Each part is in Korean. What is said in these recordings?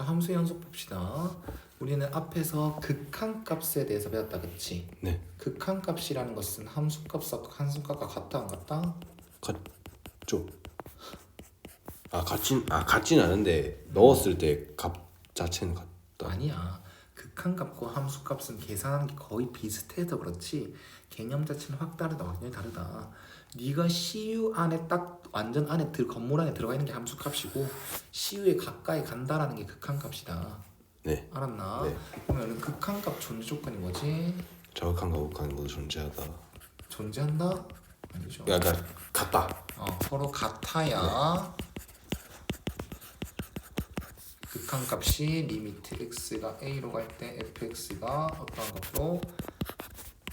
함수 연속 봅시다. 우리는 앞에서 극한값에 대해서 배웠다, 그치? 네. 극한값이라는 것은 함수값과 한수값과 같다, 안 같다? 같죠. 같진 않은데 넣었을 때 값 자체는 같다. 아니야. 극한값과 함수값은 계산하는 게 거의 비슷해서 그렇지 개념 자체는 확 다르다, 완전히 다르다. 네가 CU 안에 딱 완전 안에 건물 안에 들어가 있는 게 함수값이고 CU에 가까이 간다라는 게 극한값이다. 네. 알았나? 네. 그러면 극한값 존재 조건이 뭐지? 자극한과 우극한 모두 존재하다. 존재한다? 아니죠. 그러니까 같다. 서로 같아야 극한값이 리미트 x가 a로 갈 때 fx가 어떠한 값으로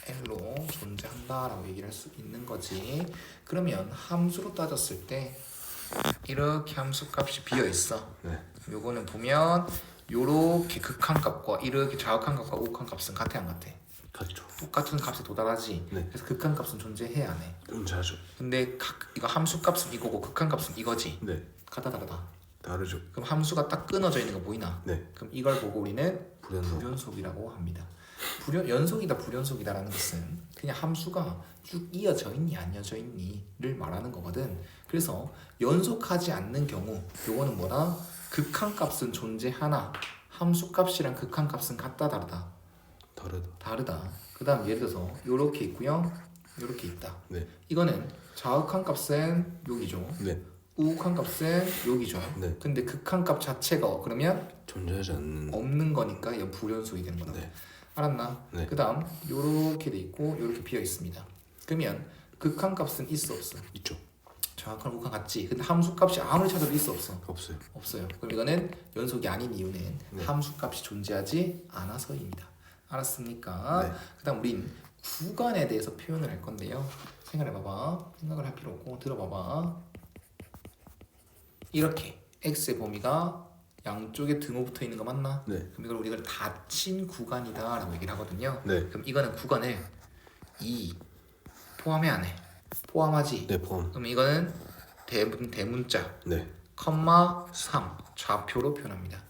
l로 존재한다라고 얘기를 할 수 있는 거지. 그러면 함수로 따졌을 때 이렇게 함수값이 비어 있어. 네. 요거는 보면 요렇게 극한값과 이렇게 좌극한값과 우극한값은 같아, 안 같아? 같죠. 똑같은 값에 도달하지. 네. 그래서 극한값은 존재해야 안 해. 존재하죠. 근데 이거 함수값은 이거고 극한값은 이거지. 네. 같다, 다르다. 다르죠. 그럼 함수가 딱 끊어져 있는 거 보이나? 네. 그럼 이걸 보고 우리는 불연속. 불연속이라고 합니다. 연속이다 불연속이다라는 것은 그냥 함수가 쭉 이어져 있니 안 이어져 있니를 말하는 거거든. 그래서 연속하지 않는 경우 요거는 뭐다? 극한값은 존재하나 함수값이랑 극한값은 같다, 다르다? 다르다. 그 다음 예를 들어서 요렇게 있고요, 요렇게 있다. 네. 이거는 좌극한값은 여기죠. 네. 우극한값은 여기죠. 네. 근데 극한값 자체가 그러면 존재하지 않는. 없는 거니까 얘 불연속이 되는 거다. 네. 알았나? 네. 그 다음 요렇게 돼 있고 요렇게 비어 있습니다. 그러면 극한값은 있어, 없어? 있죠. 좌극한 우극한 같지. 근데 함수값이 아무리 찾아도 있어, 없어? 없어요. 없어요. 그럼 이거는 연속이 아닌 이유는 네. 함수값이 존재하지 않아서입니다. 알았습니까? 네. 그 다음 우린 구간에 대해서 표현을 할 건데요. 생각해봐봐. 생각을 할 필요 없고 들어봐봐. 이렇게 x의 범위가 양쪽에 등호 붙어 있는 거 맞나? 네. 그럼 이걸 우리가 닫힌 구간이다라고 얘기를 하거든요. 네. 그럼 이거는 구간을 2 포함해 안 해? 포함하지? 네. 포함. 그럼 이거는 대문자 네. 컴마 3 좌표로 표현합니다.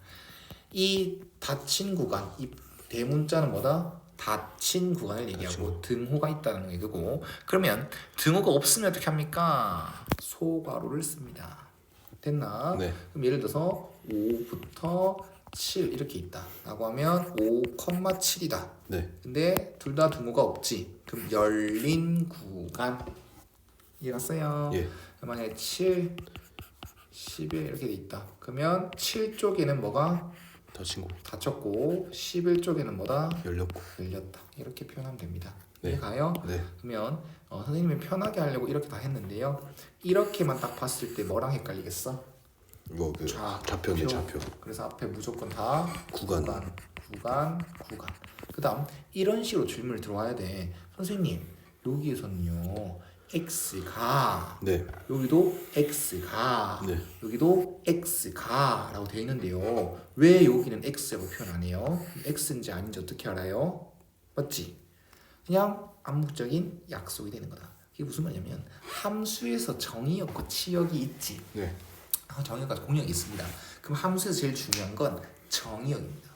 이 닫힌 구간, 이 대문자는 뭐다? 닫힌 구간을 얘기하고 등호가 있다는 얘기고, 그러면 등호가 없으면 어떻게 합니까? 소괄호를 씁니다. 됐나? 네. 그럼 예를 들어서 5부터 7 이렇게 있다 라고 하면 5,7이다. 네. 근데 둘 다 등호가 없지. 그럼 열린 구간 이해갔어요? 예. 만약에 7, 11 이렇게 돼 있다. 그러면 7 쪽에는 뭐가 다 친구. 닫혔고 11 쪽에는 뭐다? 열렸고. 열렸다. 이렇게 표현하면 됩니다. 네. 이해가요? 네. 그러면 선생님이 편하게 하려고 이렇게 다 했는데요. 이렇게만 딱 봤을 때 뭐랑 헷갈리겠어? 이거 그 좌표네, 좌표. 그래서 앞에 무조건 다 구간. 구간. 그 다음 이런 식으로 질문을 들어와야 돼. 선생님 여기에서는요 x가 네. 여기도 x가 네. 여기도 x가 라고 되어 있는데요, 왜 여기는 x라고 표현 안 해요? x인지 아닌지 어떻게 알아요? 맞지? 그냥 암묵적인 약속이 되는 거다. 이게 무슨 말이냐면 함수에서 정의역과 치역이 있지. 네. 정의역과 공역이 있습니다. 그럼 함수에서 제일 중요한 건 정의역입니다.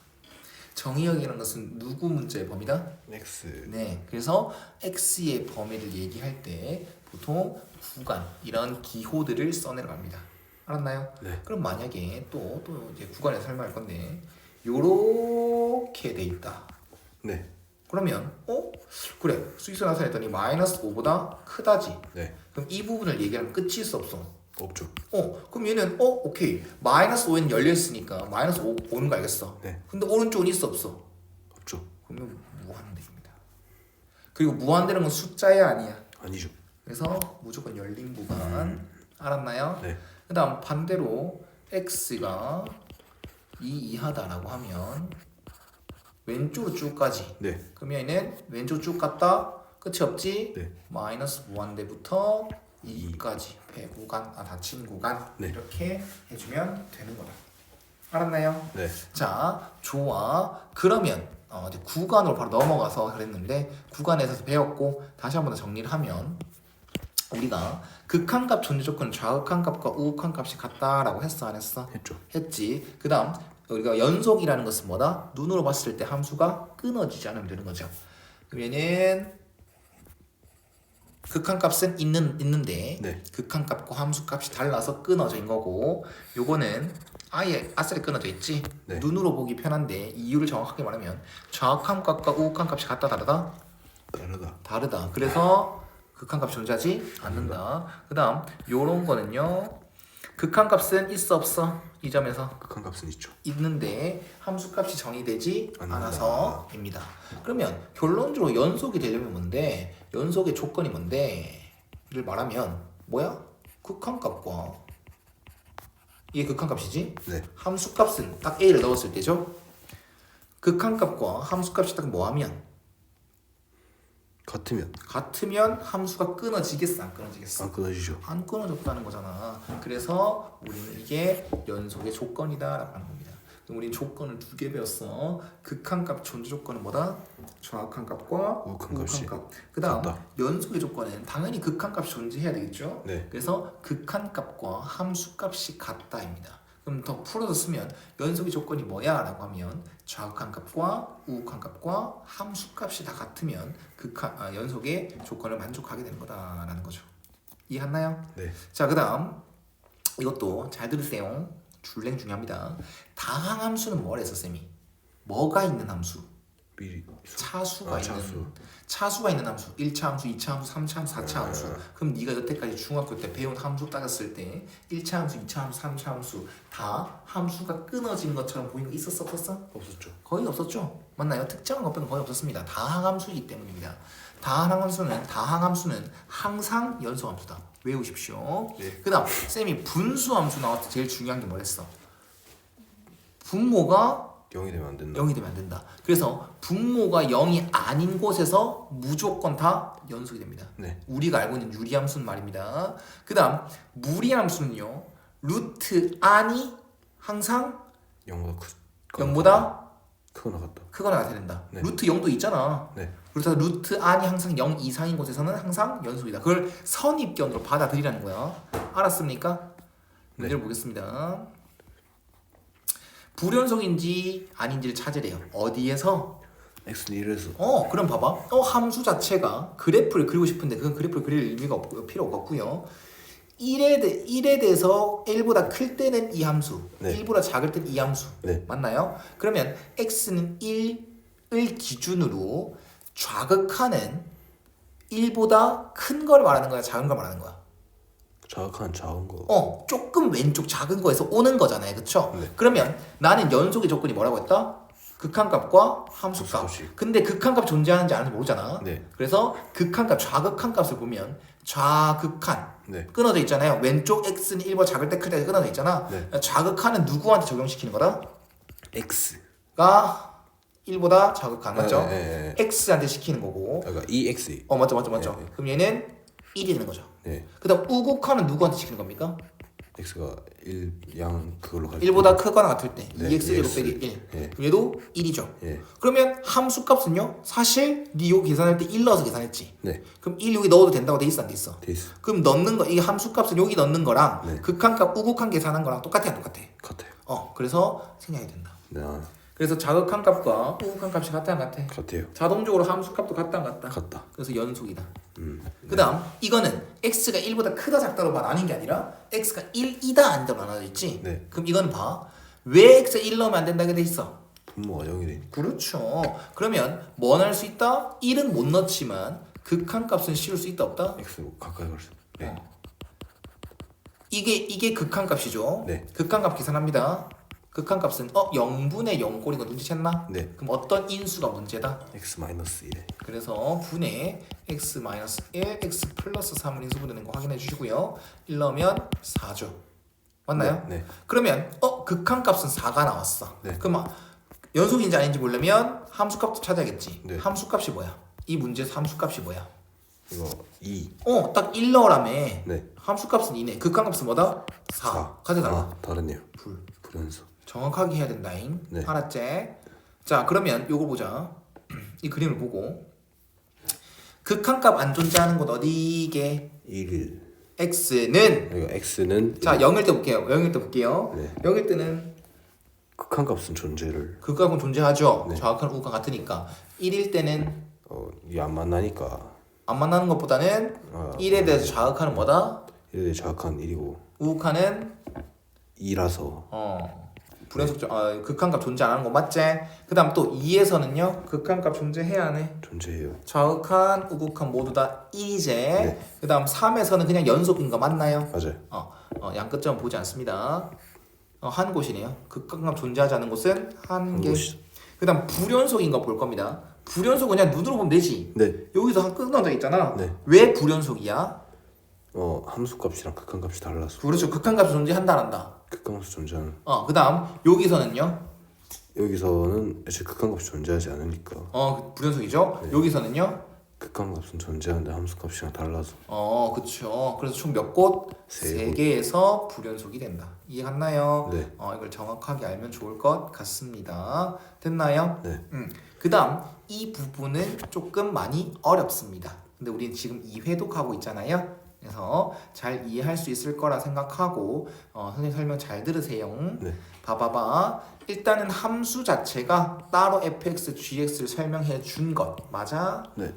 정의역이라는 것은 누구 문자의 범위다? X. 네, 그래서 x의 범위를 얘기할 때 보통 구간 이런 기호들을 써내려갑니다. 알았나요? 네. 그럼 만약에 또 이제 구간에 설명할 건데 요렇게 돼 있다. 네. 그러면 그래 수익성 나타냈더니 마이너스 5보다 크다지. 네. 그럼 이 부분을 얘기하면 끝이 있어, 없어? 없죠. 그럼 얘는 오케이 마이너스 5에는 열려있으니까 마이너스 5 오는 거 알겠어. 네. 근데 오른쪽은 있어, 없어? 없죠. 그러면 무한대입니다. 그리고 무한대는 건 숫자야, 아니야? 아니죠. 그래서 무조건 열린 구간. 알았나요? 네. 그 다음 반대로 x가 2 이하다라고 하면 왼쪽으로 쭉 가지. 네. 그러면 얘는 왼쪽 쭉 갔다 끝이 없지? 네. 마이너스 무한대부터 2까지 배구간, 닫힌 구간. 네. 이렇게 해주면 되는 거다. 알았나요? 네. 자, 좋아. 그러면 이제 구간으로 바로 넘어가서 그랬는데 구간에서 배웠고 다시 한 번 더 정리를 하면 우리가 극한값 존재 조건은 좌극한값과 우극한값이 같다라고 했어, 안 했어? 했죠. 했지. 그 다음 우리가 연속이라는 것은 뭐다? 눈으로 봤을 때 함수가 끊어지지 않으면 되는 거죠. 그러면은 극한값은 있는데 네. 극한값과 함수값이 달라서 끊어진 거고, 요거는 아예 아싸리 끊어져 있지. 네. 눈으로 보기 편한데 이유를 정확하게 말하면 좌극한값과 우극한값이 같다 다르다? 다르다. 그래서 극한값이 존재하지 않는다. 그다음 요런 거는요. 극한값은 있어 없어? 이 점에서 극한값은 있죠. 있는데 함수값이 정의되지 않는다. 않아서입니다. 그러면 결론적으로 연속이 되려면 뭔데? 연속의 조건이 뭔데? 를 말하면 뭐야? 극한값과 이게 극한값이지? 네. 함수값은 딱 A를 넣었을 때죠? 극한값과 함수값이 딱 뭐하면? 같으면 함수가 끊어지겠어? 안 끊어지겠어? 안 끊어지죠. 안 끊어졌다는 거잖아. 그래서 우리는 이게 연속의 조건이다라고 하는 겁니다. 그럼 우리는 조건을 2개 배웠어. 극한값 존재 조건은 뭐다? 좌극한값과 우극한값이 우극한값. 그다음 같다. 연속의 조건은 당연히 극한값이 존재해야 되겠죠. 네. 그래서 극한값과 함수값이 같다입니다. 그럼 더 풀어서 쓰면 연속의 조건이 뭐야? 라고 하면 좌극한값과 우극한값과 함수값이 다 같으면 연속의 조건을 만족하게 되는 거다라는 거죠. 이해했나요? 네. 자, 그 다음 이것도 잘 들으세요. 줄랭 중요합니다. 다항함수는 뭐라 했어, 쌤이? 뭐가 있는 함수? 미리 차수가 있는 차수. 차수가 있는 함수. 1차 함수, 2차 함수, 3차 함수, 4차 함수. 그럼 네가 여태까지 중학교 때 배운 함수 따졌을 때 1차 함수, 2차 함수, 3차 함수 다 함수가 끊어진 것처럼 보이는 거 있었어 없었어? 없었죠. 거의 없었죠. 맞나요? 특정한 것 빼고 거의 없었습니다. 다항함수이기 때문입니다. 다항함수는 항상 연소함수다. 외우십시오. 네. 그다음 쌤이 분수함수 나왔을 때 제일 중요한 게 뭐랬어? 분모가 0이 되면 안 된다. 0이 되면 안 된다. 그래서 분모가 0이 아닌 곳에서 무조건 다 연속이 됩니다. 네. 우리가 알고 있는 유리함수는 말입니다. 그다음 무리함수는요. 루트 안이 항상 0보다 크거나 같다. 크거나 같아야 된다. 네. 루트 0도 있잖아. 네. 그래서 루트 안이 항상 0 이상인 곳에서는 항상 연속이다. 그걸 선입견으로 받아들이라는 거야. 알았습니까? 문제를 보겠습니다. 불연속인지 아닌지를 찾으래요. 어디에서? x는 1에서 그럼 봐봐. 함수 자체가 그래프를 그리고 싶은데 그건 그래프를 그릴 의미가 필요가 없고요. 1에 대해서 1보다 클 때는 이 함수, 네. 1보다 작을 때는 이 함수. 네. 맞나요? 그러면 x는 1을 기준으로 좌극하는 1보다 큰 걸 말하는 거야, 작은 걸 말하는 거야? 작은 거. 조금 왼쪽 작은 거에서 오는 거잖아요. 그쵸? 네. 그러면 나는 연속의 조건이 뭐라고 했다? 극한값과 함수값. 함수값이. 근데 극한값 존재하는지 아닌지 모르잖아. 네. 그래서 극한값, 좌극한값을 보면 좌극한 네. 끊어져 있잖아요. 왼쪽 x는 1보다 작을 때 클 때 끊어져 있잖아. 네. 좌극한은 누구한테 적용시키는 거다? x. 가 1보다 좌극한 맞죠? 네. x한테 시키는 거고. 그러니까 2x. 맞죠. 네. 그럼 얘는 1이 되는 거죠. 네. 그다음 우극한은 누구한테 시키는 겁니까? x가 1양 그걸로 갈 1보다 크거나 같을 때 네, 2x EX. 빼기 1. 네. 그럼 얘도 1이죠. 예. 그러면 함수값은요. 사실 네 요 계산할 때 1 넣어서 계산했지. 네. 그럼 1 여기 넣어도 된다고 돼 있어 안 돼 있어? 돼 있어. 그럼 넣는 거 이 함수값은 여기 넣는 거랑 네. 극한값 우극한 계산한 거랑 똑같아 안 똑같아? 같아요. 그래서 생략이 된다. 네. 그래서 자극한 값과 우극한 값이 같아 안 같아? 같아요. 자동적으로 함수값도 같다 안 같다? 같다. 그래서 연속이다. 네. 그다음 이거는 x가 1보다 크다 작다로만 나뉜 게 아니라 x가 1이다 아니다로 나눠져 있지. 네. 그럼 이건 봐. 왜 x가 1 넣으면 안 된다게 돼 있어? 분모가 0이 되니까. 그렇죠. 그러면 뭐 할 수 있다? 1은 못 넣지만 극한 값은 씌울 수 있다 없다? x로 가까이 갈 수. 네. 이게 극한 값이죠. 네. 극한 값 계산합니다. 극한 값은 0분의 0꼴인 거 눈치챘나? 네. 그럼 어떤 인수가 문제다? x 마이너스 1. 그래서 분의 x-1, x 플러스 3을 인수분해되는 거 확인해 주시고요. 1 넣으면 4죠. 맞나요? 네. 그러면 극한값은 4가 나왔어. 네. 그럼 연속인지 아닌지 모르려면 함수값도 찾아야겠지. 네. 함수값이 뭐야? 이 문제에서 함수값이 뭐야? 이거 2. 딱 1 넣으라며. 네. 함수값은 2네. 극한값은 뭐다? 4. 가져달라. 다르네요. 불. 불연속. 정확하게 해야 된다잉. 네. 알았지? 자, 그러면 요거 보자. 이 그림을 보고 극한값 안 존재하는 곳 어디게? 1. x는 이거 x는 자 0일 때 볼게요. 0일 때 볼게요. 네. 0일 때는 극한값은 존재를 극값은 존재하죠. 네. 좌극한 우극한 같으니까 1일 때는 이게 안 만나니까 안 만나는 것보다는 1에 대해서 좌극한은 뭐다? 이래 정확한 1이고 우극한은 2라서 불연속 극한값 존재 안 하는 거 맞지? 그 다음 또 2에서는요 극한값 존재해야 하네. 존재해요. 좌극한 우극한 모두 다 1이제. 네. 그 다음 3에서는 그냥 연속인 거 맞나요? 맞아요. 양끝점 보지 않습니다. 한 곳이네요. 극한값 존재하지 않는 곳은 한 개. 곳이죠. 그 다음 불연속인 거 볼 겁니다. 불연속은 그냥 눈으로 보면 되지. 네. 여기서 한 끊어져 있잖아. 네. 왜 불연속이야? 함수값이랑 극한값이 달라서 그렇죠. 극한값이 존재한다 안 한다. 극한값이 존재하는. 그 다음 여기서는요. 여기서는 애초에 극한값이 존재하지 않으니까 불연속이죠. 네. 여기서는요. 극한값은 존재하는데 함수값이랑 달라서. 그쵸. 그래서 총 몇 곳? 세 3개에서 불연속이 된다. 이해갔나요? 네. 이걸 정확하게 알면 좋을 것 같습니다. 됐나요? 네. 그 다음 이 부분은 조금 많이 어렵습니다. 근데 우리는 지금 2회독 하고 있잖아요. 그래서 잘 이해할 수 있을 거라 생각하고 선생님 설명 잘 들으세요. 네. 봐봐봐. 일단은 함수 자체가 따로 fx, gx를 설명해 준 것 맞아? 네.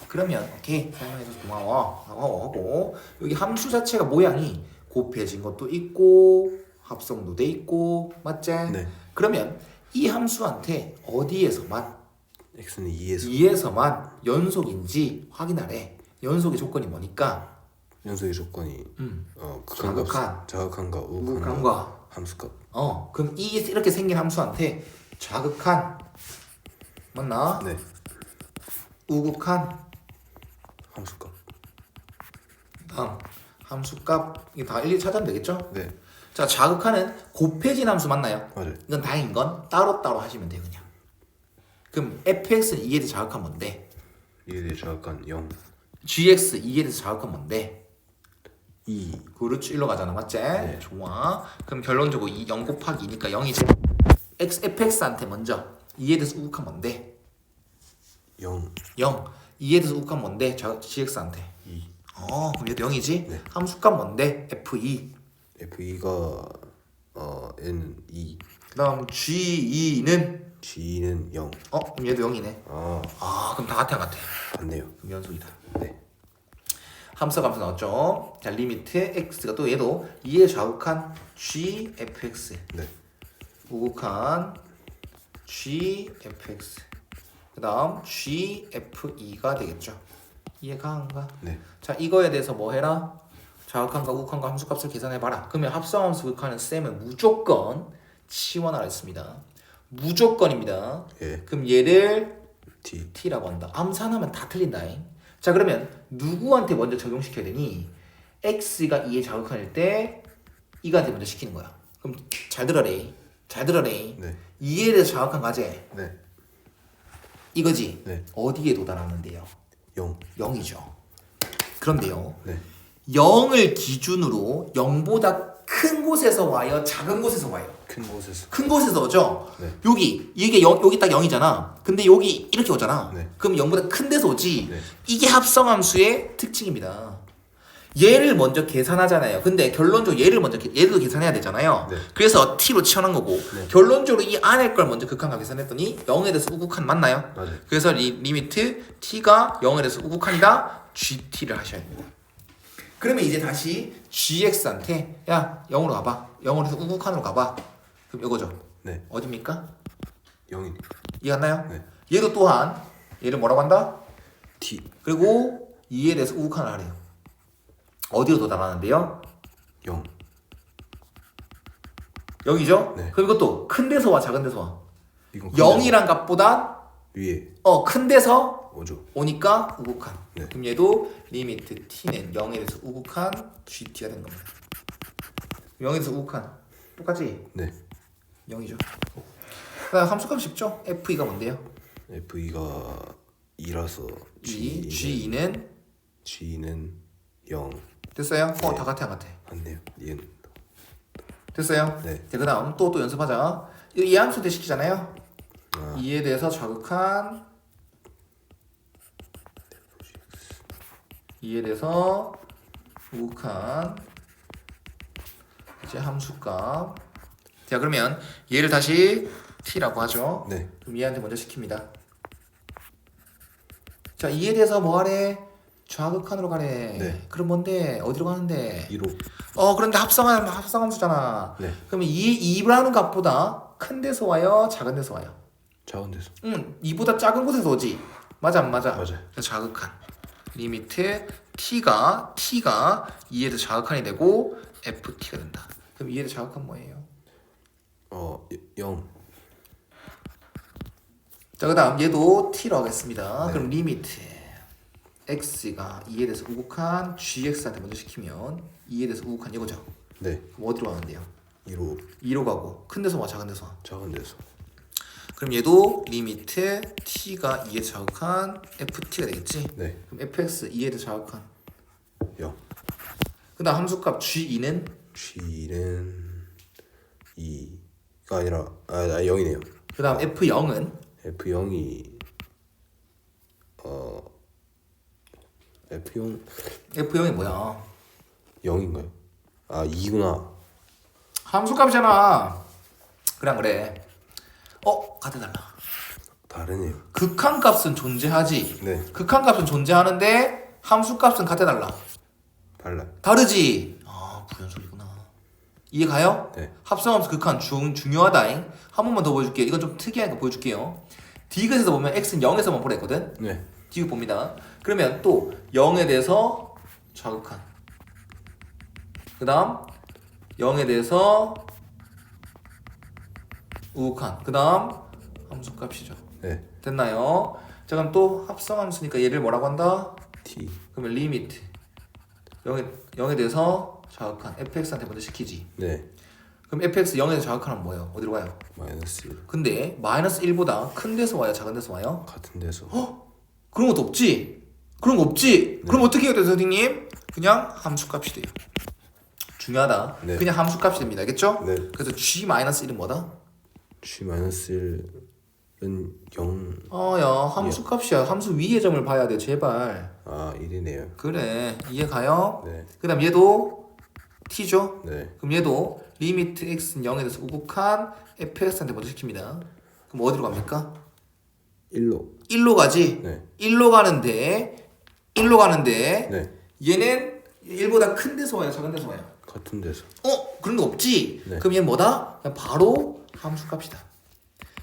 그러면 오케이 설명해줘서 고마워 하고 여기 함수 자체가 모양이 곱해진 것도 있고 합성도 돼 있고 맞지? 네. 그러면 이 함수한테 어디에서만 x는 2에서 2에서만 연속인지 확인하래. 연속의 조건이 뭐니까? 연속의 조건이 자극한, 자극한과 우극한과 우극한과 함수값. 그럼 이렇게 생긴 함수한테 자극한 맞나? 네. 우극한 함수값. 다음 함수값 이게 다 일일이 찾으면 되겠죠? 네. 자 자극하는 곱해진 함수 맞나요? 맞아요. 이건 다행인 건 따로따로 하시면 돼요 그냥. 그럼 fx는 2에 대해 자극한 뭔데? 이에 대해 정확한 0. gx 2에 대해서 자극한 뭔데? 2. 그렇지 일로 가잖아 맞지? 네. 좋아. 그럼 결론적으로 0 곱하기 2니까 0이지. fx한테 먼저 2에 대해서 우극한 뭔데? 0. 0. 2에 대해서 우극한 뭔데? gx한테. 2. 그럼 얘도 0이지? 네. 함수값 뭔데? f2. f2가 n은 2. 그 다음 g2는 g는 0. 그럼 얘도 0이네. 그럼 다 같아 같아. 맞네요. 그럼 연속이다. 네. 함수가 함수 나왔죠? 자 리미트 x가 또 얘도 2에 좌우한 gfx 네. 우극한 gfx 그 다음 gfe2가 되겠죠. 이해가 안 가? 네. 자 이거에 대해서 뭐 해라? 좌극한과 우극한과 함수값을 계산해봐라. 그러면 합성함수 극한은 쌤은 무조건 치환하라 했습니다. 무조건입니다. 예. 그럼 얘를 t. t라고 한다. 암산하면 다 틀린다잉. 자 그러면 누구한테 먼저 적용시켜야 되니? x가 2의 좌극한일 때 이가한테 먼저 시키는 거야. 그럼 잘 들어래. 잘 들어래. 네. 2에 대해서 좌극한 가제. 네. 이거지? 네. 어디에 도달하는데요? 0. 0이죠. 그런데요. 네. 0을 기준으로 0보다 큰 곳에서 와요? 작은 곳에서 와요? 큰 곳에서. 큰 곳에서 오죠? 네. 이게 여기 딱 0이잖아. 근데 여기 이렇게 오잖아. 네. 그럼 0보다 큰 데서 오지. 네. 이게 합성함수의 특징입니다. 얘를 먼저 계산하잖아요. 근데 결론적으로 얘를 계산해야 되잖아요. 네. 그래서 t로 치환한 거고 네. 결론적으로 이 안에 걸 먼저 극한과 계산했더니 0에 대해서 우극한 맞나요? 맞아요. 그래서 리미트 t가 0에 대해서 우극한이다. gt를 하셔야 됩니다. 그러면 이제 다시 gx한테 야 0으로 가봐. 0으로 해서 우극한으로 가봐. 그럼 이거죠. 네. 어딥니까? 0이. 이해갔나요? 네. 얘도 또한 얘를 뭐라고 한다? t. 그리고 2에 대해서 우극한을 하래요. 어디로 도달하는데요? 0. 0이죠? 네. 그럼 이것도 큰 데서 와 작은 데서 와. 이건 0이란 값보다 위에 큰 데서 오죠. 오니까 우극한. 네. 그럼 얘도 리미트 t는 0에 대해서 우극한 gt가 되는 겁니다. 0에 대해서 우극한. 똑같지? 네. 0이죠. 그다음 함수값 쉽죠? f2가 뭔데요? f2가 2라서 G는 g는 0. 됐어요? 네. 다 같아 안 같아? 맞네요. 얘는. 됐어요? 네. 그 다음 또 연습하자. 이 함수 대시키잖아요. 아. 이에 대해서 자극한 이에 대해서 우극한 이제 함수값 자 그러면 얘를 다시 t라고 하죠. 네. 그럼 얘한테 먼저 시킵니다. 자 이에 대해서 뭐 하래? 좌극한으로 가래. 네. 그럼 뭔데? 어디로 가는데? 2로. 그런데 합성함수잖아. 네. 그러면 이 2라는 값보다 큰 데서 와요? 작은 데서 와요? 작은 데서. 2보다 작은 곳에서 오지. 맞아 안 맞아? 맞아요. 그래서 자극한 리미트 t가 2에도 자극한이 되고 ft가 된다. 그럼 2에도 자극한 뭐예요? 0. 자 그다음 얘도 t로 하겠습니다. 네. 그럼 리미트 x가 2에 대해서 우극한 gx한테 먼저 시키면 2에 대해서 우극한 이거죠. 네. 그럼 어디로 가는데요? 2로. 2로 가고 큰 데서 와 작은 데서 와. 작은 데서. 그럼 얘도 리미트 t가 2에 자극한 ft가 되겠지. 네. 그럼 fx 2에 대해서 자극한 0. 그다음 함수값 g2는 G는 2가 아니라 0이네요. 그다음 f0은 F0이 F0 f0이 뭐야? 0인가요? 2구나. 함수값이잖아. 그래 안 그래? 같아 달라. 다르네요. 극한값은 존재하지. 네. 극한값은 존재하는데 함수값은 같아 달라. 달라요. 다르지. 부연속이구나. 이해 가요? 네. 합성함수 극한 중요하다잉. 한 번만 더 보여줄게. 이건 좀 특이한 거 보여줄게요. 디귿에서 보면 x는 0에서만 보라 했거든. 네. 디귿 봅니다. 그러면 또 0에 대해서 좌극한. 그 다음 0에 대해서 우극한. 그 다음 함수값이죠. 네. 됐나요? 자 그럼 또 합성함수니까 얘를 뭐라고 한다? T. 그러면 리미트 0에 대해서 좌극한 fx한테 먼저 시키지. 네. 그럼 fx 0에 대해서 좌극하면 뭐예요? 어디로 가요? 마이너스 1. 근데 마이너스 1보다 큰 데서 와요? 작은 데서 와요? 같은 데서. 그런 것도 없지? 그런 거 없지? 그럼 어떻게 해야 돼요 선생님? 그냥 함수값이 돼요. 중요하다. 네. 그냥 함수값이 됩니다. 알겠죠? 네. 그래서 g-1은 뭐다? G 마이너스 1은 0. 야 함수값이야. 함수 위의 점을 봐야 돼 제발. 1이네요. 그래 이해 가요? 네. 그 다음 얘도 t죠? 네. 그럼 얘도 리미트 x는 0에 대해서 우극한 fx한테 먼저 시킵니다. 그럼 어디로 갑니까? 1로. 1로 가지? 네. 1로 가는데 네. 얘는 1보다 큰 데서 와요? 작은 데서 와요? 같은 데서. 그런 거 없지? 네. 그럼 얘는 뭐다? 그냥 바로 함수값이다.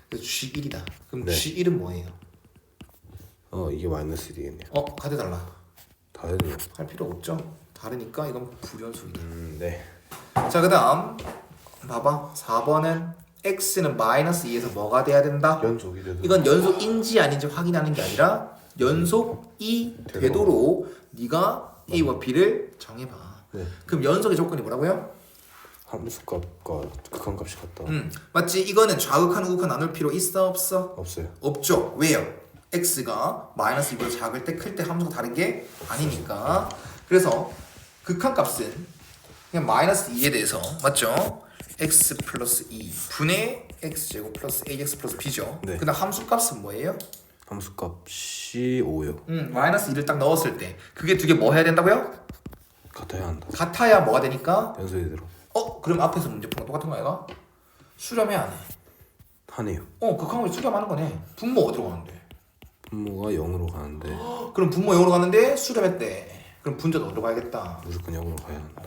그래서 g1이다. 그럼 네. g1은 뭐예요? 이게 마이너스 1이겠네요. 가져달라. 다르네요. 할 필요 없죠? 다르니까 이건 불연속이다. 네. 자, 그 다음 봐봐. 4번은 x는 마이너스 2에서 뭐가 돼야 된다? 연속이 돼도. 이건 연속인지 아닌지 확인하는 게 아니라 연속이 되도록 네가 a와 b를 정해봐. 네. 그럼 연속의 조건이 뭐라고요? 함수값과 극한값이 같다. 맞지? 이거는 좌극한 우극한 나눌 필요 있어 없어? 없어요. 없죠. 왜요? x가 마이너스 2보다 작을 때 클 때 함수가 다른 게 아니니까. 그래서 극한값은 그냥 마이너스 2에 대해서 맞죠? x 플러스 2 분의 x제곱 플러스 ax 플러스 b죠. 네. 그다음 함수값은 뭐예요? 함수값이 5요. 마이너스 2를 딱 넣었을 때 그게 두 개 뭐 해야 된다고요? 같아야 한다. 같아야 뭐가 되니까? 연속이 들어. 그럼 앞에서 문제 푸는 거 똑같은 거 아이가? 수렴해 안 해? 하네요. 극한값이 수렴하는 거네. 분모 어디로 가는데? 분모가 0으로 가는데 그럼 분모 0으로 가는데 수렴했대. 그럼 분자도 어디로 가야겠다? 무조건 0으로 가야 한다.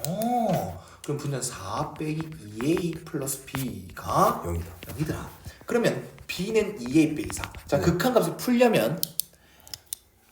그럼 분자는 4 빼기 2a 플러스 b가 0이다. 0이더라. 그러면 b는 2a 빼기 4. 자, 네. 극한값을 풀려면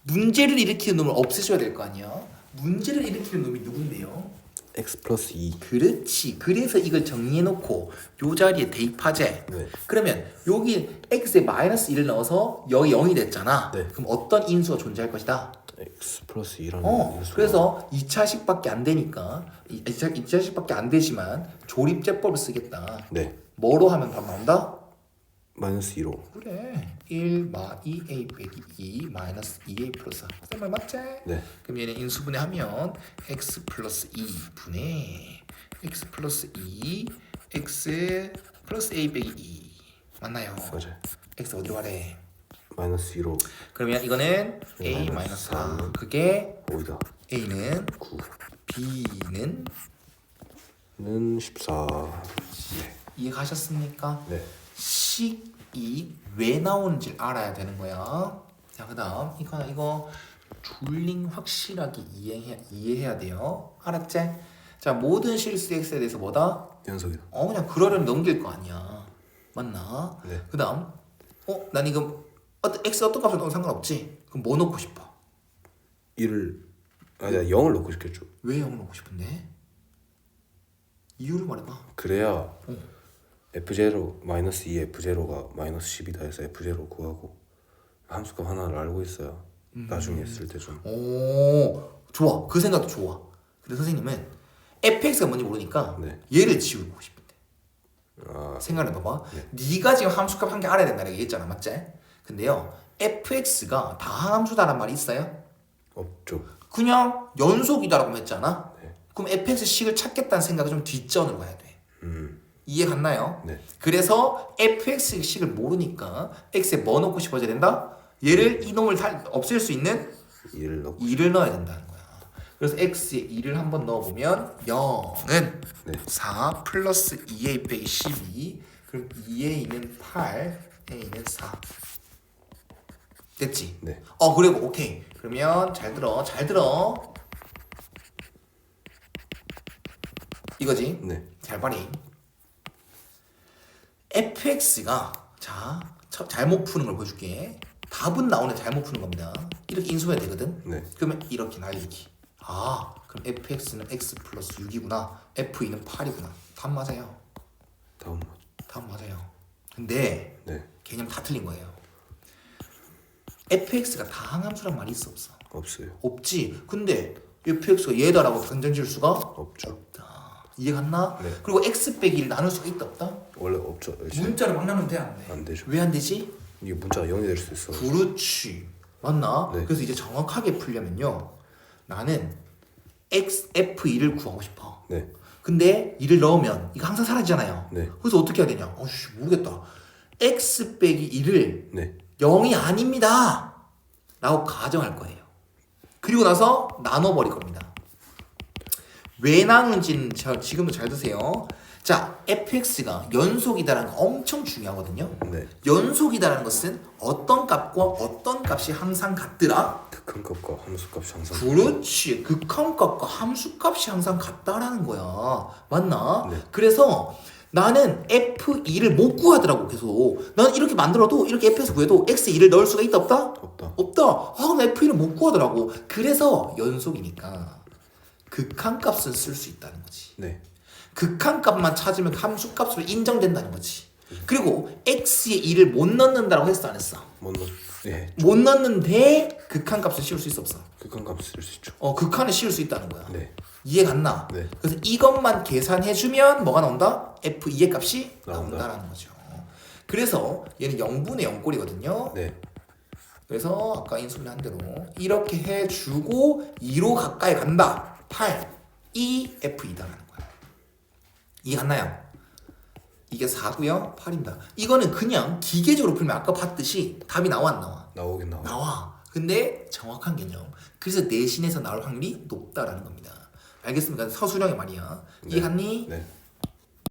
문제를 일으키는 놈을 없애줘야 될 거 아니야? 문제를 일으키는 놈이 누군데요? x 플러스 2. 그렇지. 그래서 이걸 정리해놓고 요 자리에 대입하재. 네. 그러면 여기 x에 마이너스 1을 넣어서 여기 0이 됐잖아. 네. 그럼 어떤 인수가 존재할 것이다? x 플러스 2라는 그래서 2차식밖에 안 되니까 2차식밖에 안 되지만 조립제법을 쓰겠다. 네. 뭐로 하면 답 나온다? 마이너스 2로. 그래. 1 마 2a 빼기 2 마이너스 2a 플러스 4. 쌤말 맞지? 네. 그럼 얘는 인수분해하면 x 플러스 2분의 x 플러스 2 x 플러스 a 빼기 2 맞나요? 맞아요. x 어디로 가래? 마이너스 2로. 그러면 이거는 a 마이너스 마이너스 4. 4. 그게 5이다. a는 9. b는 는 14. 네. 이해가셨습니까? 네. 식이 왜 나오는지 알아야 되는 거야. 자, 그다음 이거 줄링 확실하게 이해해야 돼요. 알았지? 자, 모든 실수 x에 대해서 뭐다? 연속이다. 그냥 그러려니 넘길 거 아니야. 맞나? 네. 그다음 난 이거 x 어떤 값을 넣어도 상관없지. 그럼 뭐 넣고 싶어? 1을 아니 0을 넣고 싶겠죠. 왜 0을 넣고 싶은데? 이유를 말해봐. 그래야 f0 마이너스 2 f0가 마이너스 10이다 해서 f0 구하고 함수값 하나를 알고 있어야 나중에 쓸 때 좀 오, 좋아. 그 생각도 좋아. 그래서 선생님은 fx가 뭔지 모르니까 네. 얘를 지우고 싶은데. 아, 생각해봐봐. 네. 네가 지금 함수값 한 개 알아야 된다고 얘기했잖아, 맞지? 근데요, fx가 다함수다란 말이 있어요? 없죠. 그냥 연속이다라고 했잖아. 네. 그럼 fx 식을 찾겠다는 생각을 좀 뒷전으로 가야 돼. 이해 갔나요? 네. 그래서 fx 식을 모르니까 x에 뭐 넣고 싶어져야 된다? 얘를 이놈을 없앨 수 있는 2를 넣고 2를 넣어야 된다는 거야. 그래서 x에 2를 한번 넣어보면 0은 네. 4 플러스 2a 빼기 12. 그럼 2에 2는 8, 에 2는 4. 됐지? 네. 그리고 오케이. 그러면 잘 들어. 이거지? 네. 잘 봐리. fx가 잘못 푸는 걸 보여줄게. 답은 나오는데 잘못 푸는 겁니다. 이렇게 인수해야 되거든. 네. 그러면 이렇게 날리기. 그럼 fx는 x 플러스 6이구나. f2는 8이구나. 답 맞아요. 다음 답 맞아요. 근데 네. 개념 다 틀린 거예요. fx가 다항함수란 말이 있어 없어? 없어요. 없지. 근데 fx가 얘다라고 단정 지을 수가 없죠. 없다. 이해 갔나? 네. 그리고 x 빼기 1 나눌 수가 있다 없다? 원래 없죠. 문자를 막 나누면 돼, 안 돼? 안 되죠. 왜 안 되지? 이게 문자가 0이 될 수 있어. 그렇지. 맞나? 네. 그래서 이제 정확하게 풀려면요. 나는 f2를 구하고 싶어. 네. 근데 2를 넣으면 이거 항상 사라지잖아요. 네. 그래서 어떻게 해야 되냐? 모르겠다. x 빼기 2를 네. 0이 아닙니다 라고 가정할 거예요. 그리고 나서 나눠버릴 겁니다. 왜 나누는지는 지금도 잘 드세요. 자, fx가 연속이다라는 거 엄청 중요하거든요. 네. 연속이다라는 것은 어떤 값과 어떤 값이 항상 같더라? 극한값과 함수값이 항상 그렇지. 극한값과 함수값이 항상 같다라는 거야. 맞나? 네. 그래서 나는 f2를 못 구하더라고. 계속 나는 이렇게 만들어도 이렇게 f에서 구해도 x2를 넣을 수가 있다 없다? 없다. 없다. 그럼 f2를 못 구하더라고. 그래서 연속이니까 극한값은 쓸 수 있다는 거지. 네. 극한값만 찾으면 함수값으로 인정된다는 거지. 그리고 x에 2를 못 넣는다라고 했어 안 했어? 네. 못 넣는데 극한값을 씌울 수 있어 없어? 극한값 쓸 수 있죠. 극한을 씌울 수 있다는 거야. 네. 이해 갔나? 네. 그래서 이것만 계산해주면 뭐가 나온다? f2의 값이 나온다. 나온다라는 거죠. 그래서 얘는 0분의 0꼴이거든요. 네. 그래서 아까 인수분해 한 대로 이렇게 해주고 2로 가까이 간다. 8, 2, f2다라는 거야. 이해 갔나요? 이게 4고요, 8입니다. 이거는 그냥 기계적으로 풀면 아까 봤듯이 답이 나와 안 나와? 나오긴 나와. 나와. 근데 정확한 개념. 그래서 내신에서 나올 확률이 높다라는 겁니다. 알겠습니까? 서술형의 말이야. 이해 갔니? 네.